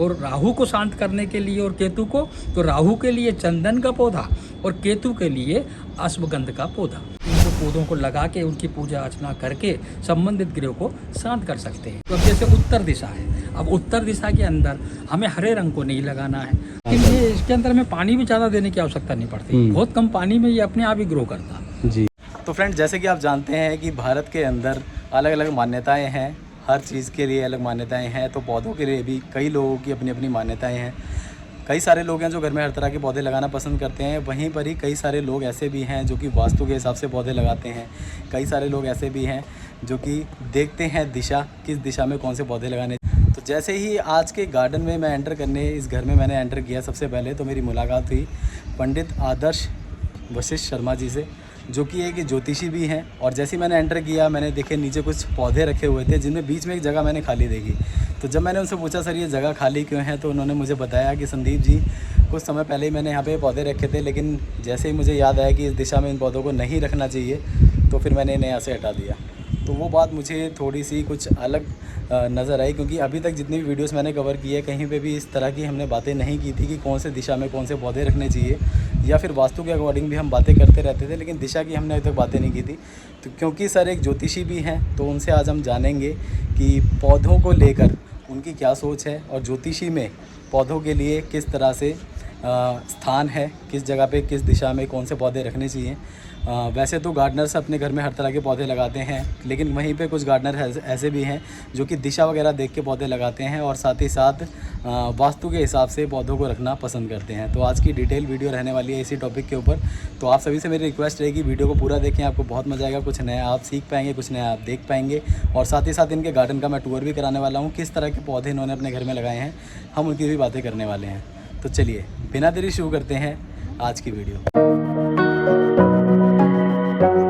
और राहु को शांत करने के लिए और केतु को, तो राहु के लिए चंदन का पौधा और केतु के लिए अश्वगंध का पौधा। इनको पौधों को लगा के उनकी पूजा अर्चना करके संबंधित ग्रह को शांत कर सकते हैं। तो अब जैसे उत्तर दिशा है, अब उत्तर दिशा के अंदर हमें हरे रंग को नहीं लगाना है, क्योंकि इसके अंदर हमें पानी भी ज़्यादा देने की आवश्यकता नहीं पड़ती। बहुत कम पानी में ये अपने आप ही ग्रो करता है। जी। तो फ्रेंड, जैसे कि आप जानते हैं कि भारत के अंदर अलग अलग मान्यताएं हैं, हर चीज़ के लिए अलग मान्यताएं हैं। तो पौधों के लिए भी कई लोगों की अपनी अपनी मान्यताएं हैं। कई सारे लोग हैं जो घर में हर तरह के पौधे लगाना पसंद करते हैं, वहीं पर ही कई सारे लोग ऐसे भी हैं जो कि वास्तु के हिसाब से पौधे लगाते हैं। कई सारे लोग ऐसे भी हैं जो कि देखते हैं दिशा, किस दिशा में कौन से पौधे लगाने। तो जैसे ही आज के गार्डन में मैं एंटर करने, इस घर में मैंने एंटर किया, सबसे पहले तो मेरी मुलाकात हुई पंडित आदर्श वशिष्ठ शर्मा जी से, जो कि एक ज्योतिषी भी हैं। और जैसे ही मैंने एंटर किया, मैंने देखे नीचे कुछ पौधे रखे हुए थे, जिनमें बीच में एक जगह मैंने खाली देखी। तो जब मैंने उनसे पूछा, सर ये जगह खाली क्यों है, तो उन्होंने मुझे बताया कि संदीप जी, कुछ समय पहले ही मैंने यहाँ पे पौधे रखे थे, लेकिन जैसे ही मुझे याद आया कि इस दिशा में इन पौधों को नहीं रखना चाहिए, तो फिर मैंने इन्हें यहाँ से हटा दिया। तो वो बात मुझे थोड़ी सी कुछ अलग नज़र आई, क्योंकि अभी तक जितनी भी वीडियोस मैंने कवर की है, कहीं पे भी इस तरह की हमने बातें नहीं की थी कि कौन से दिशा में कौन से पौधे रखने चाहिए, या फिर वास्तु के अकॉर्डिंग भी हम बातें करते रहते थे, लेकिन दिशा की हमने अभी तक बातें नहीं की थी। तो क्योंकि सर एक ज्योतिषी भी हैं, तो उनसे आज हम जानेंगे कि पौधों को लेकर उनकी क्या सोच है, और ज्योतिषी में पौधों के लिए किस तरह से स्थान है, किस जगह पे किस दिशा में कौन से पौधे रखने चाहिए। वैसे तो गार्डनर्स अपने घर में हर तरह के पौधे लगाते हैं, लेकिन वहीं पे कुछ गार्डनर ऐसे भी हैं जो कि दिशा वगैरह देख के पौधे लगाते हैं, और साथ ही साथ वास्तु के हिसाब से पौधों को रखना पसंद करते हैं। तो आज की डिटेल वीडियो रहने वाली है इसी टॉपिक के ऊपर। तो आप सभी से मेरी रिक्वेस्ट रहेगी, वीडियो को पूरा देखें, आपको बहुत मजा आएगा। कुछ नया आप सीख पाएंगे, कुछ नया आप देख पाएंगे, और साथ ही साथ इनके गार्डन का मैं टूर भी कराने वाला हूँ। किस तरह के पौधे इन्होंने अपने घर में लगाए हैं, हम उनकी भी बातें करने वाले हैं। तो चलिए बिना देरी शुरू करते हैं आज की वीडियो।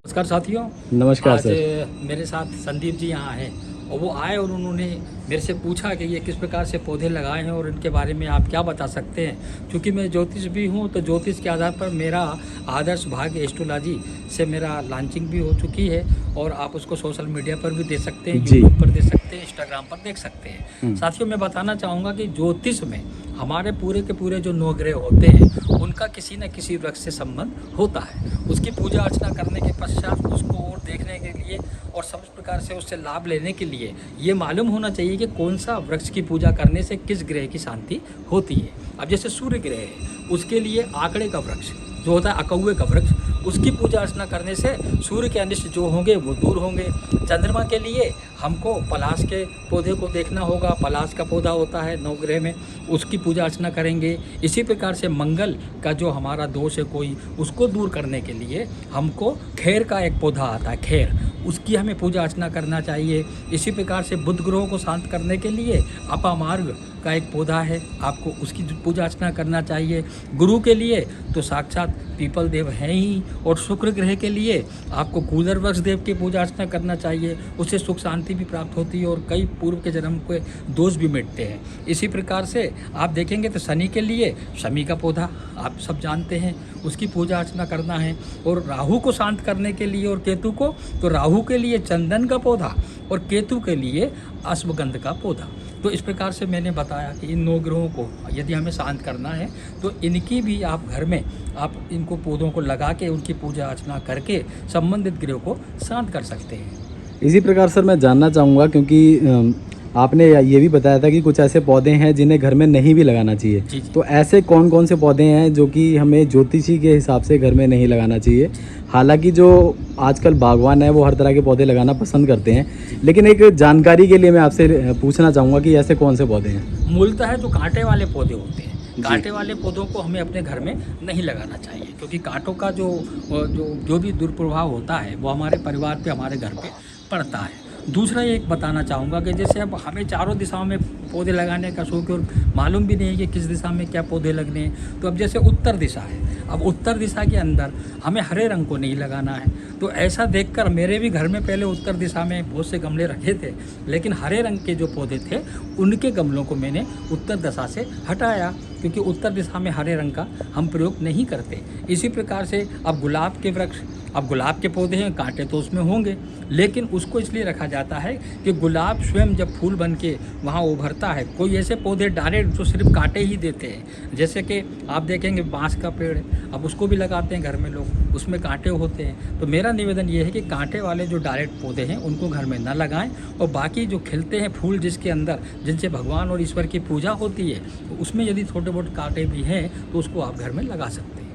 नमस्कार साथियों। नमस्कार आज सर। मेरे साथ संदीप जी यहाँ हैं, और वो आए और उन्होंने मेरे से पूछा कि ये किस प्रकार से पौधे लगाए हैं और इनके बारे में आप क्या बता सकते हैं। क्योंकि मैं ज्योतिष भी हूँ, तो ज्योतिष के आधार पर मेरा आदर्श भाग्य एस्ट्रोलॉजी से मेरा लॉन्चिंग भी हो चुकी है, और आप उसको सोशल मीडिया पर भी दे सकते हैं, यूट्यूब पर दे सकते हैं, इंस्टाग्राम पर देख सकते हैं। साथियों, मैं बताना चाहूँगा कि ज्योतिष में हमारे पूरे के पूरे जो 9 ग्रह होते हैं, उनका किसी न किसी वृक्ष से संबंध होता है। उसकी पूजा अर्चना करने के पश्चात उसको और देखने के लिए और सब प्रकार से उससे लाभ लेने के लिए ये मालूम होना चाहिए कि कौन सा वृक्ष की पूजा करने से किस ग्रह की शांति होती है। अब जैसे सूर्य ग्रह है, उसके लिए आंकड़े का वृक्ष जो होता है, अकौवे का वृक्ष, उसकी पूजा अर्चना करने से सूर्य के अनिष्ट जो होंगे वो दूर होंगे। चंद्रमा के लिए हमको पलाश के पौधे को देखना होगा, पलाश का पौधा होता है 9 ग्रह में, उसकी पूजा अर्चना करेंगे। इसी प्रकार से मंगल का जो हमारा दोष है कोई, उसको दूर करने के लिए हमको खैर का एक पौधा आता है, खैर, उसकी हमें पूजा अर्चना करना चाहिए। इसी प्रकार से बुध ग्रहों को शांत करने के लिए अपामार्ग का एक पौधा है, आपको उसकी पूजा अर्चना करना चाहिए। गुरु के लिए तो साक्षात पीपल देव हैं ही, और शुक्र ग्रह के लिए आपको कूलर वृक्ष देव की पूजा अर्चना करना चाहिए। उससे सुख शांति भी प्राप्त होती है, और कई पूर्व के जन्म के दोष भी मिटते हैं। इसी प्रकार से आप देखेंगे तो शनि के लिए शमी का पौधा आप सब जानते हैं, उसकी पूजा अर्चना करना है। और राहु को शांत करने के लिए और केतु को, तो राहु के लिए चंदन का पौधा और केतु के लिए अश्वगंध का पौधा। तो इस प्रकार से मैंने बताया कि इन 9 ग्रहों को यदि हमें शांत करना है, तो इनकी भी आप घर में आप इनको पौधों को लगा के उनकी पूजा अर्चना करके संबंधित ग्रहों को शांत कर सकते हैं। इसी प्रकार सर मैं जानना चाहूँगा, क्योंकि आपने ये भी बताया था कि कुछ ऐसे पौधे हैं जिन्हें घर में नहीं भी लगाना चाहिए। जी। तो ऐसे कौन कौन से पौधे हैं जो कि हमें ज्योतिषी के हिसाब से घर में नहीं लगाना चाहिए? हालांकि जो आजकल बागवान है वो हर तरह के पौधे लगाना पसंद करते हैं, लेकिन एक जानकारी के लिए मैं आपसे पूछना चाहूँगा कि ऐसे कौन से पौधे हैं? मूलतः जो कांटे वाले पौधे होते हैं, कांटे वाले पौधों को हमें अपने घर में नहीं लगाना चाहिए, क्योंकि कांटों का जो भी दुष्प्रभाव होता है वो हमारे परिवार पे, हमारे घर पे पड़ता है। दूसरा एक बताना चाहूँगा कि जैसे अब हमें चारों दिशाओं में पौधे लगाने का शौक है, और मालूम भी नहीं है कि किस दिशा में क्या पौधे लगने हैं। तो अब जैसे उत्तर दिशा है, अब उत्तर दिशा के अंदर हमें हरे रंग को नहीं लगाना है। तो ऐसा देखकर मेरे भी घर में पहले उत्तर दिशा में बहुत से गमले रखे थे, लेकिन हरे रंग के जो पौधे थे उनके गमलों को मैंने उत्तर दिशा से हटाया, क्योंकि उत्तर दिशा में हरे रंग का हम प्रयोग नहीं करते। इसी प्रकार से अब गुलाब के वृक्ष अब गुलाब के पौधे हैं, कांटे तो उसमें होंगे, लेकिन उसको इसलिए रखा जाता है कि गुलाब स्वयं जब फूल बन के वहाँ उभरता है। कोई ऐसे पौधे डायरेक्ट जो सिर्फ कांटे ही देते हैं, जैसे कि आप देखेंगे बांस का पेड़ है, अब उसको भी लगाते हैं घर में लोग, उसमें कांटे होते हैं। तो मेरा निवेदन ये है कि कांटे वाले जो डायरेक्ट पौधे हैं उनको घर में ना लगाएं, और बाकी जो खिलते हैं फूल जिसके अंदर, जिनसे भगवान और ईश्वर की पूजा होती है, तो उसमें यदि छोटे मोटे कांटे भी हैं तो उसको आप घर में लगा सकते हैं।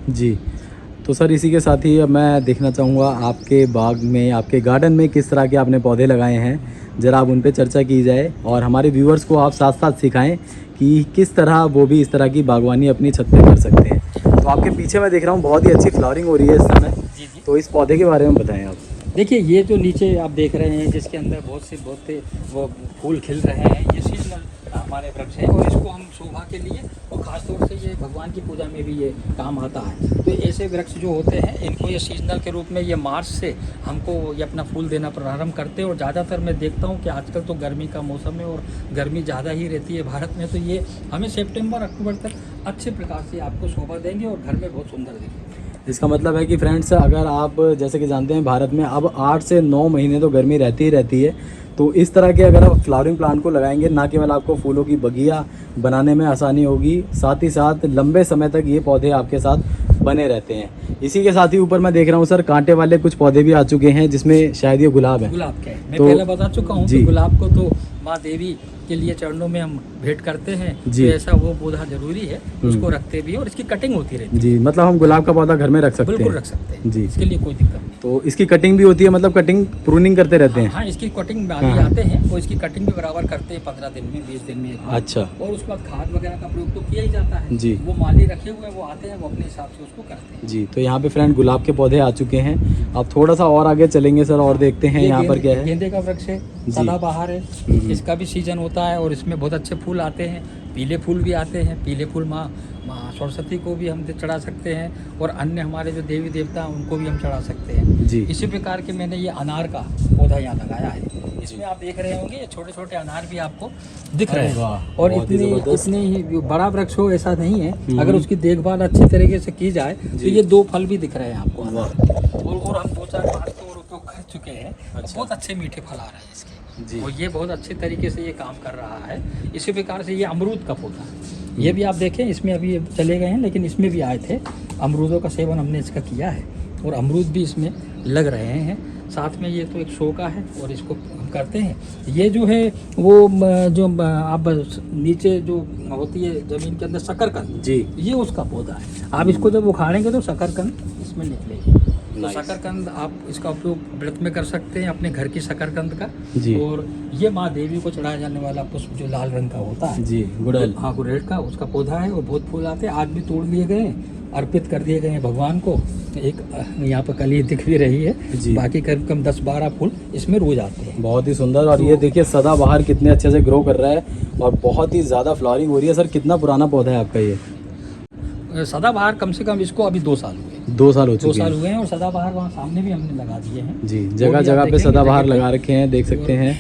जी, तो सर इसी के साथ ही अब मैं देखना चाहूँगा आपके बाग में, आपके गार्डन में किस तरह के आपने पौधे लगाए हैं, ज़रा आप उन पे चर्चा की जाए और हमारे व्यूअर्स को आप साथ साथ सिखाएं कि किस तरह वो भी इस तरह की बागवानी अपनी छत पे कर सकते हैं। तो आपके पीछे मैं देख रहा हूँ बहुत ही अच्छी फ्लावरिंग हो रही है इस समय। जी जी। तो इस पौधे के बारे में बताएं आप। देखिए, ये जो नीचे आप देख रहे हैं जिसके अंदर बहुत से वो फूल खिल रहे हैं, ये सीजनल हमारे वृक्ष है, और इसको हम शोभा के लिए और ख़ासतौर से ये भगवान की पूजा में भी ये काम आता है। तो ऐसे वृक्ष जो होते हैं इनको ये सीजनल के रूप में ये मार्च से हमको ये अपना फूल देना प्रारंभ करते हैं। और ज़्यादातर मैं देखता हूँ कि आजकल तो गर्मी का मौसम है और गर्मी ज़्यादा ही रहती है भारत में, तो ये हमें सितंबर अक्टूबर तक अच्छे प्रकार से आपको शोभा देंगे और घर में बहुत सुंदर देंगे। इसका मतलब है कि फ्रेंड्स, अगर आप जैसे कि जानते हैं भारत में अब 8 से 9 महीने तो गर्मी रहती ही रहती है, तो इस तरह के अगर आप फ्लावरिंग प्लांट को लगाएंगे, ना केवल आपको फूलों की बगिया बनाने में आसानी होगी, साथ ही साथ लंबे समय तक ये पौधे आपके साथ बने रहते हैं। इसी के साथ ही ऊपर मैं देख रहा हूँ सर कांटे वाले कुछ पौधे भी आ चुके हैं, जिसमें शायद ये गुलाब है। गुलाब के मैं तो पहले बता चुका हूँ कि गुलाब को तो माँ देवी के लिए चरणों में हम भेंट करते हैं, तो ऐसा वो पौधा जरूरी है, उसको रखते भी और इसकी कटिंग होती रहती है। जी, मतलब हम गुलाब का पौधा घर में रख सकते हैं? बिल्कुल रख सकते हैं जी, इसके लिए कोई दिक्कत नहीं। तो इसकी कटिंग भी होती है, मतलब कटिंग प्रूनिंग करते रहते हैं? हाँ, इसकी कटिंग में आदमी आते हैं वो इसकी कटिंग भी बराबर करते हैं 15 दिन में, 20 दिन में एक बार। अच्छा। और उसके बाद खाद वगैरह का प्रयोग तो किया ही जाता है जी। वो माली रखे हुए हैं, वो आते हैं, वो अपने हिसाब से उसको करते हैं। जी, तो यहाँ पे फ्रेंड गुलाब के पौधे आ चुके हैं। आप थोड़ा सा और आगे चलेंगे सर और देखते हैं यहाँ पर क्या है। गेंदे का वृक्ष है, सदाबहार है, इसका भी सीजन होता है और इसमें बहुत अच्छे फूल आते हैं, पीले फूल भी आते हैं। पीले फूल माँ सरस्वती को भी हम चढ़ा सकते हैं और अन्य हमारे जो देवी देवता हैं उनको भी हम चढ़ा सकते हैं जी। इसी प्रकार के मैंने ये अनार का पौधा यहाँ लगाया है। इसमें आप देख रहे होंगे ये छोटे छोटे अनार भी आपको दिख रहे हैं, और इतने ही बड़ा वृक्ष हो ऐसा नहीं है, अगर उसकी देखभाल अच्छी तरीके से की जाए तो ये 2 फल भी दिख रहे हैं आपको अनार। और हम 2-4 तो उपयोग कर चुके हैं। बहुत अच्छे मीठे फल आ रहे हैं इसके और ये बहुत अच्छे तरीके से ये काम कर रहा है। इसी प्रकार से ये अमरूद का पौधा, ये भी आप देखें इसमें अभी चले गए हैं, लेकिन इसमें भी आए थे। अमरूदों का सेवन हमने इसका किया है और अमरूद भी इसमें लग रहे हैं। साथ में ये तो एक शो का है और इसको हम करते हैं। ये जो है वो जो आप नीचे जो होती है ज़मीन के अंदर शकरकंद जी, ये उसका पौधा है। आप इसको जब उखाड़ेंगे तो शकरकंद इसमें निकलेगी। तो शकरकंद आप इसका उपयोग व्रत में कर सकते हैं अपने घर की शकरकंद का जी। और ये माँ देवी को चढ़ाया जाने वाला पुष्प जो लाल रंग का होता है जी, गुड़हल, हाँ गुड़हल का उसका पौधा है और बहुत फूल आते हैं। आज भी तोड़ लिए गए, अर्पित कर दिए गए हैं भगवान को। एक यहाँ पर कली दिख भी रही है, बाकी करीब कम 10-12 फूल इसमें रोज आते हैं। बहुत ही सुंदर। और ये देखिए सदाबहार कितने अच्छे से ग्रो कर रहा है और बहुत ही ज़्यादा फ्लावरिंग हो रही है। सर कितना पुराना पौधा है आपका ये? सदाबहार कम से कम इसको अभी 2 साल हुए। 2 साल हो चुके हैं। 2 साल हुए हैं और सदाबहार वहाँ सामने भी हमने लगा दिए हैं जी, जगह जगह पे सदाबहार लगा रखे हैं, देख सकते हैं।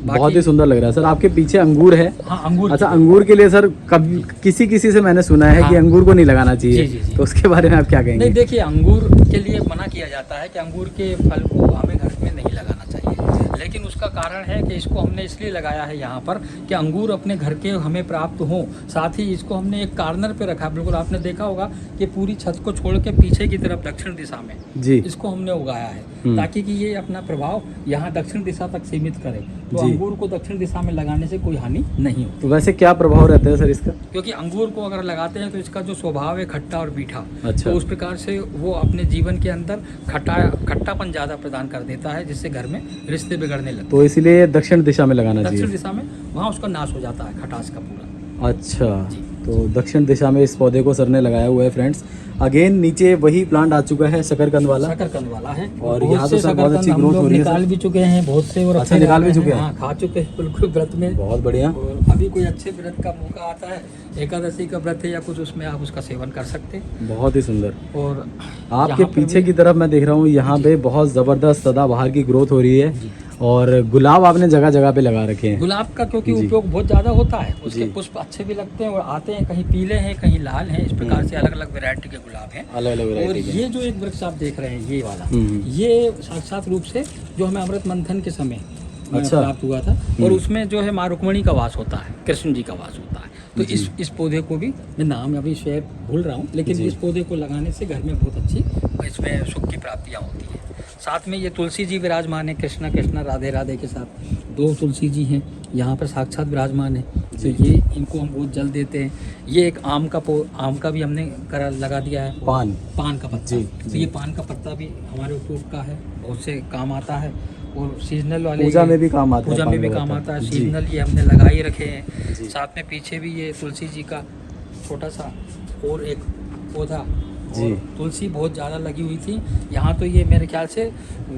बहुत ही सुंदर लग रहा है। सर आपके पीछे अंगूर है? हाँ, अंगूर। अच्छा, अंगूर के लिए सर कभी किसी से मैंने सुना है कि अंगूर को नहीं लगाना चाहिए, तो उसके बारे में आप क्या कहेंगे? नहीं, देखिए अंगूर के लिए मना किया जाता है कि अंगूर के फल को हमें घर में नहीं लगाना चाहिए, लेकिन उसका कारण है कि इसको हमने इसलिए लगाया है यहाँ पर कि अंगूर अपने घर के हमें प्राप्त हों। साथ ही इसको हमने एक कार्नर पे रखा, बिल्कुल आपने देखा होगा कि पूरी छत को छोड़ के पीछे की तरफ दक्षिण दिशा में जी इसको हमने उगाया है, ताकि कि ये अपना प्रभाव यहाँ दक्षिण दिशा तक सीमित करे। तो अंगूर को दक्षिण दिशा में लगाने से कोई हानि नहीं होती। तो वैसे क्या प्रभाव रहता है सर इसका? क्योंकि अंगूर को अगर लगाते हैं तो इसका जो स्वभाव है खट्टा और मीठा, अच्छा। तो उस प्रकार से वो अपने जीवन के अंदर खट्टापन ज़्यादा प्रदान कर देता है, जिससे घर में रिश्ते बिगड़ने लगते हैं। तो इसलिए दक्षिण दिशा में लगाना चाहिए। दक्षिण दिशा में वहाँ उसका नाश हो जाता है खटास का पूरा। अच्छा, तो दक्षिण दिशा में इस पौधे को सर ने लगाया हुआ है फ्रेंड्स। अगेन नीचे वही प्लांट आ चुका है शकरकंद वाला है और यहाँ तो सर बहुत अच्छी ग्रोथ हो रही है। निकाल भी चुके हैं बहुत से और अच्छा निकाल भी चुके हैं, खा चुके हैं बिल्कुल व्रत में। बहुत बढ़िया। अभी कोई अच्छे व्रत का मौका आता है, एकादशी का व्रत है या कुछ, उसमें आप उसका सेवन कर सकते हैं। बहुत ही सुंदर। और आपके पीछे की तरफ मैं देख रहा हूँ यहाँ पे बहुत ज़बरदस्त सदाबहार की ग्रोथ हो रही है और गुलाब आपने जगह जगह पे लगा रखे हैं। गुलाब का क्योंकि जी। उपयोग बहुत ज़्यादा होता है, उसके जी। पुष्प अच्छे भी लगते हैं और आते हैं, कहीं पीले हैं कहीं लाल हैं, इस प्रकार से अलग अलग वैरायटी के गुलाब हैं। अलग अलग और वैरायटी के। ये जो एक वृक्ष आप देख रहे हैं ये वाला, हम्म। ये साक्षात रूप से जो हमें अमृत मंथन के समय अच्छा। प्राप्त हुआ था, और उसमें जो है माँ रुक्मणी का वास होता है, कृष्ण जी का वास होता है। तो इस पौधे को भी, मैं नाम अभी शायद भूल रहा हूँ, लेकिन जी। इस पौधे को लगाने से घर में बहुत अच्छी इसमें सुख की प्राप्तियाँ होती हैं। साथ में ये तुलसी जी विराजमान है, कृष्णा कृष्णा राधे राधे के साथ 2 तुलसी जी हैं यहाँ पर साक्षात विराजमान है। तो ये इनको हम बहुत जल देते हैं। ये एक आम का भी हमने लगा दिया है, पान का पत्ता। जी, तो ये पान का पत्ता भी हमारे उपयोग का है, बहुत से काम आता है। और सीजनल वाले पूजा में भी काम आता है, पूजा में पान भी का काम पत्ता। आता है। जी। सीजनल ये हमने लगा ही रखे हैं। जी। साथ में पीछे भी ये तुलसी जी का छोटा सा और एक पौधा, जी। और तुलसी बहुत ज़्यादा लगी हुई थी यहाँ। तो ये मेरे ख्याल से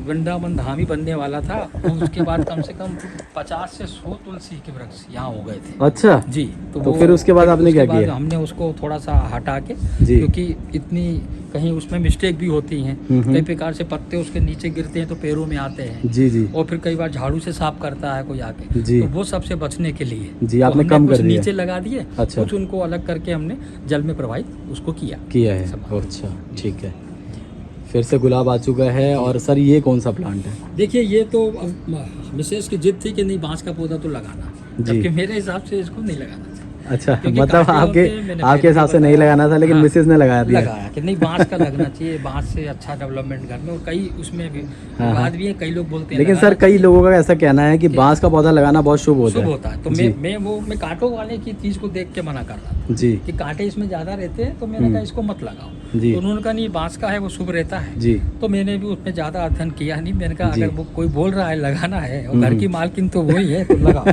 वृंदावन धाम ही बनने वाला था, और उसके बाद कम से कम 50 से 100 तुलसी के वृक्ष यहाँ हो गए थे। अच्छा जी। तो फिर उसके बाद आपने क्या किया? हमने उसको थोड़ा सा हटा के, जी। क्योंकि इतनी कहीं उसमें मिस्टेक भी होती हैं, कई प्रकार से पत्ते उसके नीचे गिरते हैं तो पैरों में आते हैं। जी जी और फिर कई बार झाड़ू से साफ करता है कोई आके, जी। तो वो सबसे बचने के लिए जी, तो आपने हमने कम कुछ कर दिया। नीचे लगा दिए, अच्छा। कुछ उनको अलग करके हमने जल में प्रवाहित उसको किया है। सब। अच्छा ठीक है, फिर से गुलाब आ चुका है। और सर ये कौन सा प्लांट है? देखिए ये तो विशेष की जिद थी कि नहीं बांस का पौधा तो लगाना, जबकि मेरे हिसाब से इसको नहीं लगाना चाहिए। अच्छा, क्योंकि मतलब कांटे होते हैं, मैंने आपके पहले हिसाब भी से नहीं बताया। लगाना था, लेकिन हाँ, मिसेज ने लगा दिया। लगाया कि नहीं बांस का लगना चाहिए, बांस से अच्छा डेवलपमेंट घर में। और कई उसमें भी हाँ, विवाद भी है, कई लोग बोलते हैं लेकिन लगाना सर कई चाहिए। लोगों का ऐसा कहना है कि बांस का पौधा लगाना बहुत शुभ होता शुभ है। होता है। तो जी। मैं कांटों वाले की चीज को देख के मना कर रहा था जी कि कांटे इसमें ज्यादा रहते हैं, तो मैंने कहा इसको मत लगाओ। जी। तो उन्होंने कहा नहीं बांस का है वो शुभ रहता है। जी तो मैंने भी उसमें ज्यादा अध्ययन किया नहीं। मैंने कहा जी। अगर वो कोई बोल रहा है लगाना है और घर की मालकिन तो वही है, तो लगाओ,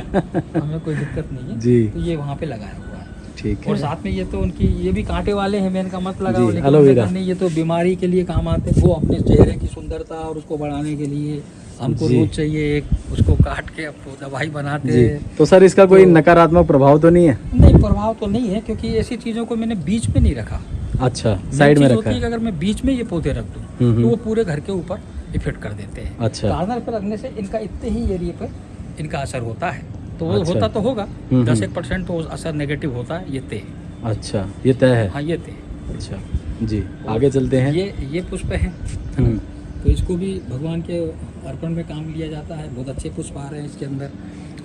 हमें कोई दिक्कत नहीं है। जी। तो ये वहाँ पे लगाया हुआ है। ठीक और है। साथ में ये तो उनकी ये भी कांटे वाले हैं, मैंने कहा मत लगाओ, जी, लेकिन एलोवेरा। उन्होंने कहा, नहीं ये तो बीमारी के लिए काम आते हैं। वो अपने चेहरे की सुंदरता और उसको बढ़ाने के लिए हमको जी। रोज चाहिए एक उसको काट के अब तो दवाई बनाते जी, हैं। तो सर इसका कोई तो- नकारात्मक प्रभाव तो नहीं है? नहीं प्रभाव तो नहीं है, क्योंकि ऐसी चीज़ों को मैंने बीच में नहीं रखा। अच्छा, साइड में चीज़ रखा होती है कि है। अगर मैं बीच में ये पौधे रख दूँ हम्म। तो वो पूरे घर के ऊपर इफेक्ट कर देते हैं। अच्छा। कार्नर पर रखने से इनका इतने ही एरिया पर इनका असर होता है, तो वो अच्छा। होता तो होगा हम्म। 10-1% तो असर नेगेटिव होता है, ये तय है। अच्छा, ये तय है। हाँ ये तय है। अच्छा जी, आगे चलते हैं। ये पुष्प हैं, हम्म। तो इसको भी भगवान के अर्पण में काम लिया जाता है। बहुत अच्छे पुष्प आ रहे हैं इसके अंदर।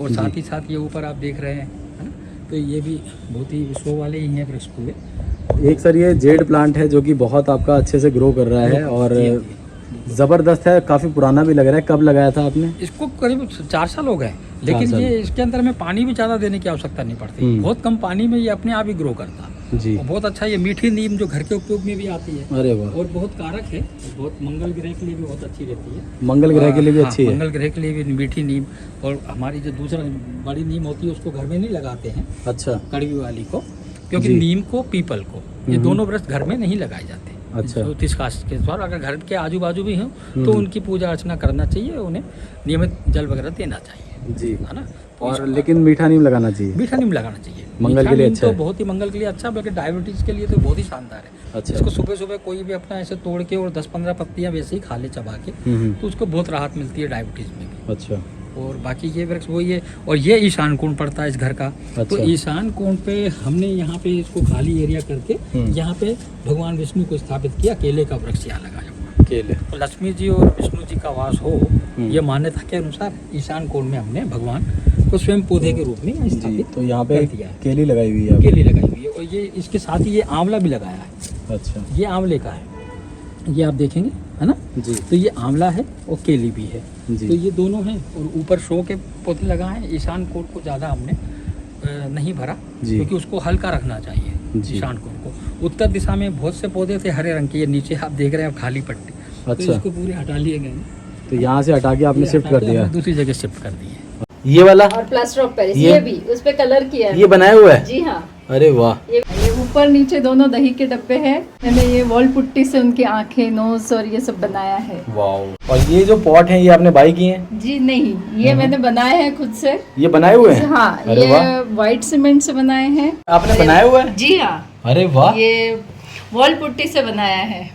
और साथ ही साथ ये ऊपर आप देख रहे हैं, है ना, तो ये भी बहुत ही शो वाले ही हैं वृक्ष पूरे। एक सर ये जेड प्लांट है जो कि बहुत आपका अच्छे से ग्रो कर रहा है और ज़बरदस्त है, काफ़ी पुराना भी लग रहा है। कब लगाया था आपने? इसको करीब 4 साल हो गए, लेकिन 4 साल। ये इसके अंदर में पानी भी ज़्यादा देने की आवश्यकता नहीं पड़ती। बहुत कम पानी में ये अपने आप ही ग्रो करता है। जी। और बहुत अच्छा, ये मीठी नीम जो घर के उपयोग में भी आती है अरे वाह, और बहुत कारक है, बहुत मंगल ग्रह के लिए भी बहुत अच्छी रहती है। मंगल ग्रह के लिए भी हाँ, अच्छी है। मंगल ग्रह के लिए भी मीठी नीम। और हमारी जो दूसरा बड़ी नीम होती है उसको घर में नहीं लगाते हैं, अच्छा कड़वी वाली को, क्योंकि जी। नीम को पीपल को ये दोनों वृक्ष घर में नहीं लगाए जाते। अच्छा। ज्योतिष शास्त्र के द्वारा अगर घर के आजू बाजू भी हों तो उनकी पूजा अर्चना करना चाहिए, उन्हें नियमित जल वगैरह देना चाहिए, जी। है ना। तो और लेकिन मीठा नीम लगाना चाहिए। मीठा नीम लगाना चाहिए। मंगल मीठा के लिए नीम अच्छा तो है। बहुत ही मंगल के लिए अच्छा, बल्कि डायबिटीज के लिए तो बहुत ही शानदार है। अच्छा। इसको सुबह सुबह कोई भी अपना ऐसे तोड़ के और 10-15 पत्तियां वैसे ही खा ले चबा के, तो उसको बहुत राहत मिलती है डायबिटीज में भी। अच्छा। और बाकी ये वृक्ष वही है। और ये ईशान कोण पड़ता है इस घर का। तो अच्छा। ईशान कोण पे हमने यहाँ पे इसको खाली एरिया करके यहाँ पे भगवान विष्णु को स्थापित किया। केले का वृक्ष यहाँ लगाया हुआ। केले। तो लक्ष्मी जी और विष्णु जी का वास हो, ये मान्यता के अनुसार ईशान कोण में हमने भगवान को स्वयं पौधे के रूप में यहाँ जी, स्थापित तो यहाँ पे कर दिया है। केली लगाई हुई है आपने। केली लगाई हुई है। और ये इसके साथ ही ये आंवला भी लगाया है। अच्छा ये आंवले का है, ये आप देखेंगे, है ना। जी तो ये आंवला है और केली भी है। जी। तो ये दोनों हैं। और ऊपर शो के पौधे लगाए हैं। ईशान कोण को ज़्यादा हमने नहीं भरा, जी। क्योंकि उसको हल्का रखना चाहिए जी। ईशान कोण को। उत्तर दिशा में बहुत से पौधे थे हरे रंग के, ये नीचे आप देख रहे हैं खाली पट्टी, तो अच्छा। इसको पूरे हटा लिए गए। तो यहाँ से हटा के आपने ये शिफ्ट हटा कर के दिया। हमने दूसरी जगह शिफ्ट कर दिए। ये वाला और प्लास्टर ऑफ पेरिस ये- ये भी उस पे कलर किया है। ये बनाया हुआ है? जी हाँ। अरे वाह। ये ऊपर नीचे दोनों दही के डब्बे हैं। मैंने ये वॉल पुट्टी से उनकी आंखें, नोज और ये सब बनाया है। वाह। और ये जो पॉट हैं ये आपने बाई किए हैं? जी नहीं, ये मैंने बनाए हैं खुद से। ये बनाए हुए हैं? हाँ, अरे ये वाह। व्हाइट सीमेंट से बनाए हैं। आपने बनाया हुआ है? जी हाँ, अरे वाह। ये वॉल पुट्टी से बनाया है।